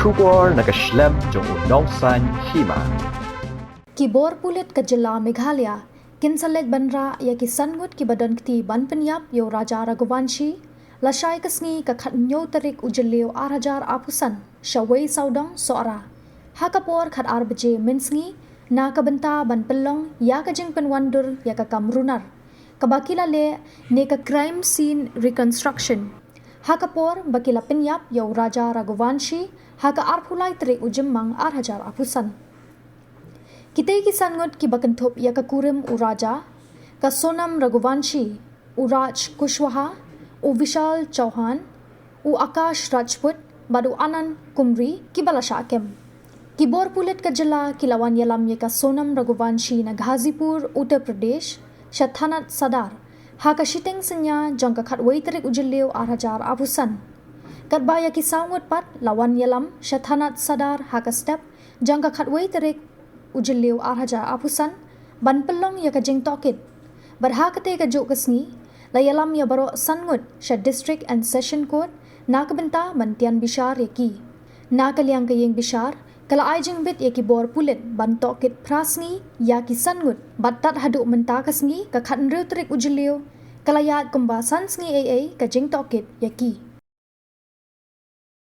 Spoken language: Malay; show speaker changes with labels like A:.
A: Shubor nakaslem jong unongsan Hima.
B: Kibor pulit ke Jela Meghalaya, kinsalet banra ya kisan Ngut ki badan kti Jingpynïap yo Raja Raghuvanshi, Lashai kesni ke khatnyo terik ujelio arhajar apusan, Shawai saudong Sohra. Hakapor khat arbaje mensngi, na kabenta ban pelong ya ke Jingpynwandur ya ke kamrunar. Kabakila le ne ke crime scene reconstruction. Hakapor bakila Jingpynïap yo Raja Raghuvanshi, haka arphulai terik ujemmang arhajar apusan. Kita kisan Ngut ki bakentop ya ke kurim u Raja, ka Sonam Raghuvanshi, u Raj Kushwaha, u Vishal Chauhan, u Akash Rajput, badu Anan Kumri ki balashakem. Kibor pulit ke Jela ki lawan Ïalam ya ka Sonam Raghuvanshi na Ghazipur, Uttar Pradesh, Shathanat Sadar, haka shiteng senya jong ka khatwai terik ujelio arhajar apusan. Katba ya ki saungut pat lawan Ïalam, Shathanat Sadar haka step jong ka khatwai terik ujelio arhajar apusan, ban pelong ya ka jeng tokit. Berhakate ka juk kesni, la Ïalam ya baro san Ngut sya District and Session Court, na kebenta bantian bishar ya ki. Na kaliang ka yeng bishar, kala ai jeng bit ya ki bor pulit ban tokit prasngi ya ki san Ngut, batat haduk menta kesni ka khat nriu terik ujelio, kala yaat kumbasan sngi ka jeng tokit ya ki.